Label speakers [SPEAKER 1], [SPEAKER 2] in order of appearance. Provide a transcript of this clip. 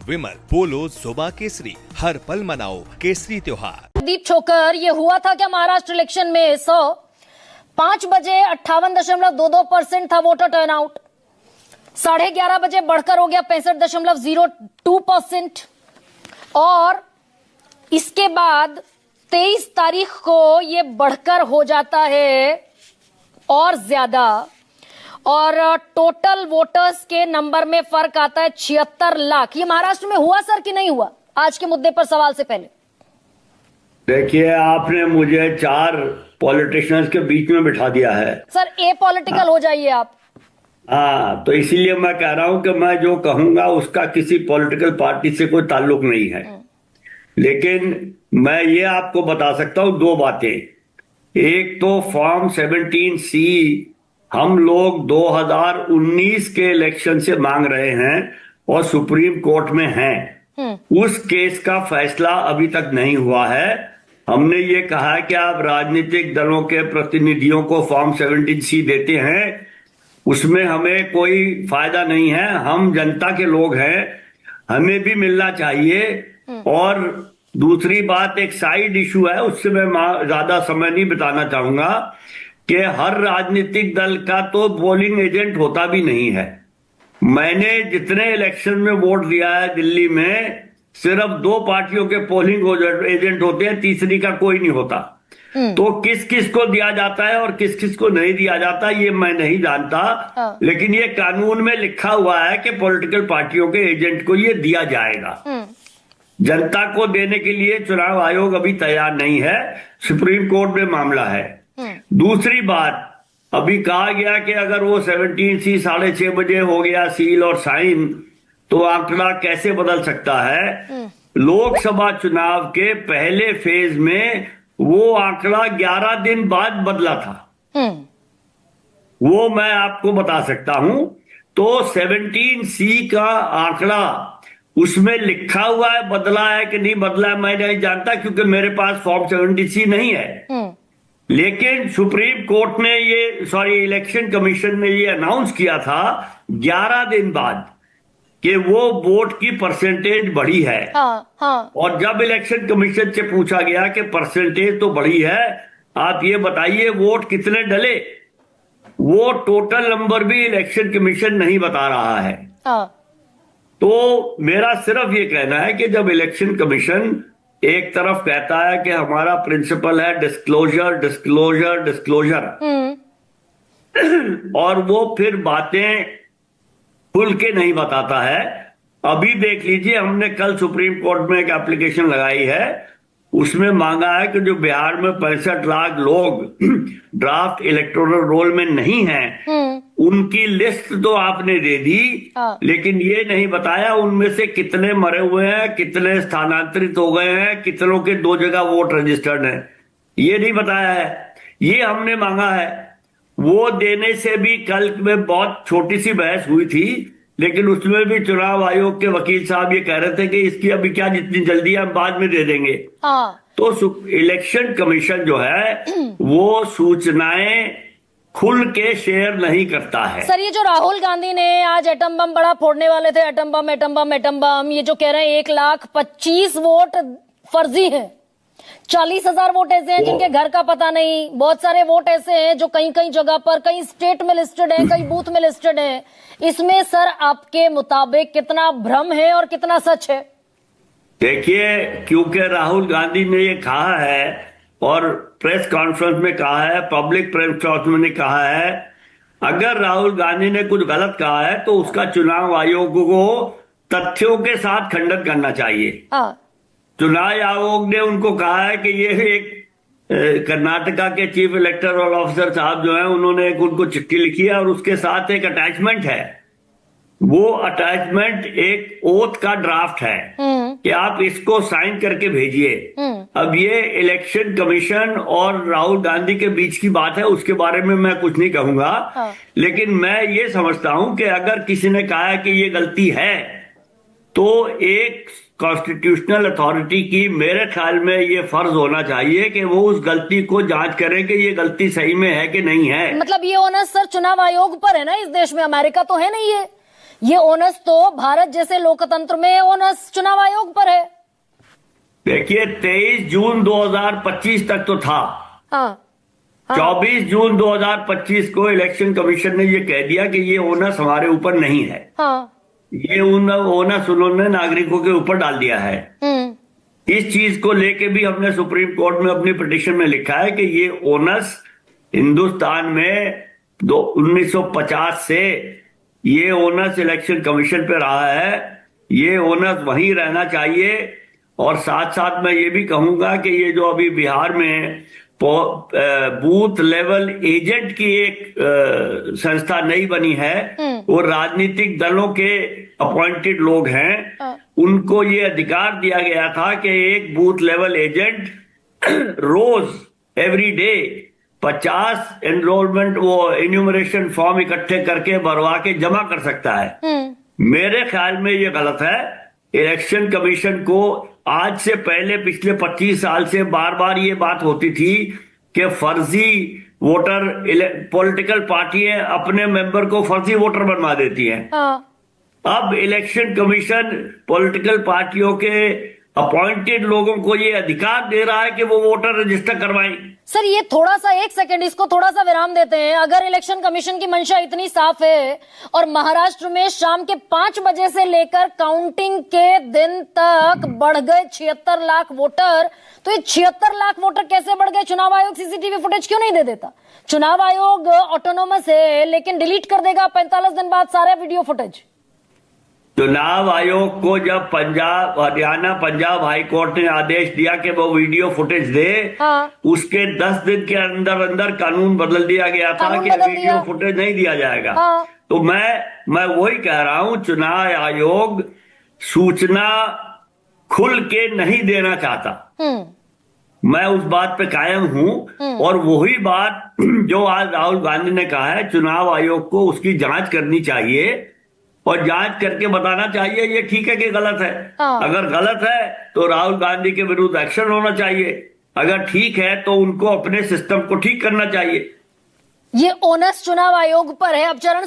[SPEAKER 1] विमल बोलो सुबह केसरी, हर पल मनाओ केसरी त्योहार।
[SPEAKER 2] दीप छोकर, ये हुआ था क्या महाराष्ट्र इलेक्शन में 5 बजे 58.22% था वोटर टर्नआउट, 11:30 बजे बढ़कर हो गया 65.02% और इसके बाद 23 तारीख को ये बढ़कर हो जाता है और ज्यादा, और टोटल वोटर्स के नंबर में फर्क आता है 76 लाख। ये महाराष्ट्र में हुआ सर कि नहीं हुआ? आज के मुद्दे पर सवाल से पहले
[SPEAKER 3] देखिए, आपने मुझे 4 पॉलिटिशियंस के बीच में बिठा दिया है
[SPEAKER 2] सर। ए पॉलिटिकल हो जाइए आप।
[SPEAKER 3] हाँ, तो इसीलिए मैं कह रहा हूं कि मैं जो कहूंगा उसका किसी पॉलिटिकल पार्टी से कोई ताल्लुक नहीं है, लेकिन मैं ये आपको बता सकता हूं 2 बातें। एक तो फॉर्म 17C हम लोग 2019 के इलेक्शन से मांग रहे हैं और सुप्रीम कोर्ट में हैं। उस केस का फैसला अभी तक नहीं हुआ है। हमने ये कहा है कि आप राजनीतिक दलों के प्रतिनिधियों को फॉर्म 17C देते हैं, उसमें हमें कोई फायदा नहीं है। हम जनता के लोग हैं, हमें भी मिलना चाहिए। और दूसरी बात, एक साइड इशू है, उससे मैं ज्यादा समय नहीं बिताना चाहूंगा कि हर राजनीतिक दल का तो पोलिंग एजेंट होता भी नहीं है। मैंने जितने इलेक्शन में वोट दिया है दिल्ली में, सिर्फ 2 पार्टियों के पोलिंग एजेंट होते हैं, तीसरी का कोई नहीं होता। तो किस किस को दिया जाता है और किस किस को नहीं दिया जाता ये मैं नहीं जानता, लेकिन ये कानून में लिखा हुआ है कि पॉलिटिकल पार्टियों के एजेंट को ये दिया जाएगा। जनता को देने के लिए चुनाव आयोग अभी तैयार नहीं है, सुप्रीम कोर्ट में मामला है। दूसरी बात, अभी कहा गया कि अगर वो 17C 6:30 बजे हो गया सील और साइन, तो आंकड़ा कैसे बदल सकता है? लोकसभा चुनाव के पहले फेज में वो आंकड़ा 11 दिन बाद बदला था, वो मैं आपको बता सकता हूं। तो 17C का आंकड़ा उसमें लिखा हुआ है, बदला है कि नहीं बदला है मैं नहीं जानता, क्योंकि मेरे पास फॉर्म 17C नहीं है। लेकिन सुप्रीम कोर्ट ने इलेक्शन कमीशन ने ये अनाउंस किया था 11 दिन बाद कि वो वोट की परसेंटेज बढ़ी है।
[SPEAKER 2] हाँ।
[SPEAKER 3] और जब इलेक्शन कमीशन से पूछा गया कि परसेंटेज तो बढ़ी है, आप ये बताइए वोट कितने डले, वो टोटल नंबर भी इलेक्शन कमीशन नहीं बता रहा है। तो मेरा सिर्फ ये कहना है कि जब इलेक्शन कमीशन एक तरफ कहता है कि हमारा प्रिंसिपल है डिस्क्लोजर डिस्क्लोजर डिस्क्लोजर, और वो फिर बातें खुल के नहीं बताता है। अभी देख लीजिए, हमने कल सुप्रीम कोर्ट में एक एप्लीकेशन लगाई है, उसमें मांगा है कि जो बिहार में 65 लाख लोग ड्राफ्ट इलेक्टोरल रोल में नहीं हैं, उनकी लिस्ट तो आपने दे दी, लेकिन ये नहीं बताया उनमें से कितने मरे हुए हैं, कितने स्थानांतरित हो गए हैं, कितनों के 2 जगह वोट रजिस्टर्ड है, ये नहीं बताया है। ये हमने मांगा है। वो देने से भी कल में बहुत छोटी सी बहस हुई थी, लेकिन उसमें भी चुनाव आयोग के वकील साहब ये कह रहे थे कि इसकी अभी क्या, जितनी जल्दी हम बाद में दे देंगे। तो इलेक्शन कमीशन जो है वो सूचनाएं खुल के शेयर नहीं करता है।
[SPEAKER 2] सर, ये जो राहुल गांधी ने आज एटम बम बड़ा फोड़ने वाले थे, atom bomb atom bomb atom bomb, ये जो कह रहे हैं 1,25,000 वोट फर्जी हैं, 40,000 वोट ऐसे हैं जिनके घर का पता नहीं, बहुत सारे वोट ऐसे हैं जो कहीं कहीं जगह पर, कहीं स्टेट में लिस्टेड है, कहीं बूथ में लिस्टेड है। इसमें सर आपके मुताबिक कितना भ्रम है और कितना सच है?
[SPEAKER 3] देखिए, क्योंकि राहुल गांधी ने ये कहा है और प्रेस कॉन्फ्रेंस में कहा है, पब्लिक प्रेस कॉन्फ्रेंस में कहा है, अगर राहुल गांधी ने कुछ गलत कहा है तो उसका चुनाव आयोग को तथ्यों के साथ खंडन करना चाहिए। चुनाव आयोग ने उनको कहा है कि ये एक कर्नाटका के चीफ इलेक्टोरल ऑफिसर साहब जो हैं, उन्होंने एक उनको चिट्ठी लिखी है और उसके साथ एक अटैचमेंट है। वो अटैचमेंट एक ओथ का ड्राफ्ट है कि आप इसको साइन करके भेजिए। अब ये इलेक्शन कमीशन और राहुल गांधी के बीच की बात है, उसके बारे में मैं कुछ नहीं कहूंगा। लेकिन मैं ये समझता हूं कि अगर किसी ने कहा है कि ये गलती है, तो एक कॉन्स्टिट्यूशनल अथॉरिटी की मेरे ख्याल में ये फर्ज होना चाहिए कि वो उस गलती को जांच करें कि ये गलती सही में है कि नहीं है।
[SPEAKER 2] मतलब ये ओनर सर चुनाव आयोग पर है ना इस देश में, अमेरिका तो है नहीं ये ये ओनस तो भारत जैसे लोकतंत्र में ओनस चुनाव आयोग पर है।
[SPEAKER 3] देखिए 23 जून 2025 तक तो था।
[SPEAKER 2] हाँ
[SPEAKER 3] 24 जून 2025 को इलेक्शन कमीशन ने ये कह दिया कि ये ओनस हमारे ऊपर नहीं है।
[SPEAKER 2] हाँ
[SPEAKER 3] ये ओनस उन्होंने नागरिकों के ऊपर डाल दिया है। इस चीज को लेके भी हमने सुप्रीम कोर्ट में अपनी पिटीशन में लिखा है कि ये ओनस हिंदुस्तान में 1950 से ये ओनस इलेक्शन कमीशन पे रहा है। ये ओनस वहीं रहना चाहिए। और साथ साथ मैं ये भी कहूंगा कि ये जो अभी बिहार में बूथ लेवल एजेंट की एक संस्था नई बनी है, वो राजनीतिक दलों के अपॉइंटेड लोग हैं। उनको ये अधिकार दिया गया था कि एक बूथ लेवल एजेंट रोज एवरी डे 50 एनरोलमेंट वो इन्यूमरेशन फॉर्म इकट्ठे करके भरवा के जमा कर सकता है। मेरे ख्याल में ये गलत है। इलेक्शन कमीशन को आज से पहले पिछले 25 साल से बार बार ये बात होती थी कि फर्जी वोटर, पॉलिटिकल पार्टियां अपने मेंबर को फर्जी वोटर बनवा देती हैं। अब इलेक्शन कमीशन पॉलिटिकल पार्टियों के अपॉइंटेड लोगों को ये अधिकार दे रहा है कि वो वोटर रजिस्टर करवाएं।
[SPEAKER 2] सर ये थोड़ा सा, एक सेकंड, इसको थोड़ा सा विराम देते हैं। अगर इलेक्शन कमीशन की मंशा इतनी साफ है और महाराष्ट्र में शाम के 5 बजे से लेकर काउंटिंग के दिन तक बढ़ गए 76 लाख वोटर, तो ये 76 लाख वोटर कैसे बढ़ गए? चुनाव आयोग सीसीटीवी फुटेज क्यों नहीं दे देता? चुनाव आयोग ऑटोनोमस है लेकिन डिलीट कर देगा 45 दिन बाद सारे वीडियो फुटेज।
[SPEAKER 3] चुनाव आयोग को जब हरियाणा पंजाब हाई कोर्ट ने आदेश दिया कि वो वीडियो फुटेज दे, उसके 10 दिन के अंदर अंदर कानून बदल दिया गया था कि वीडियो फुटेज नहीं दिया जाएगा। तो मैं वही कह रहा हूं, चुनाव आयोग सूचना खुल के नहीं देना चाहता। मैं उस बात पे कायम हूं। और वही बात जो आज राहुल गांधी ने कहा है, चुनाव आयोग को उसकी जांच करनी चाहिए और जांच करके बताना चाहिए ये ठीक है कि गलत है। अगर गलत है तो राहुल गांधी के विरुद्ध एक्शन होना चाहिए। अगर ठीक है तो उनको अपने सिस्टम को ठीक करना चाहिए।
[SPEAKER 2] ये ओनस चुनाव आयोग पर है। अब चरण सिंह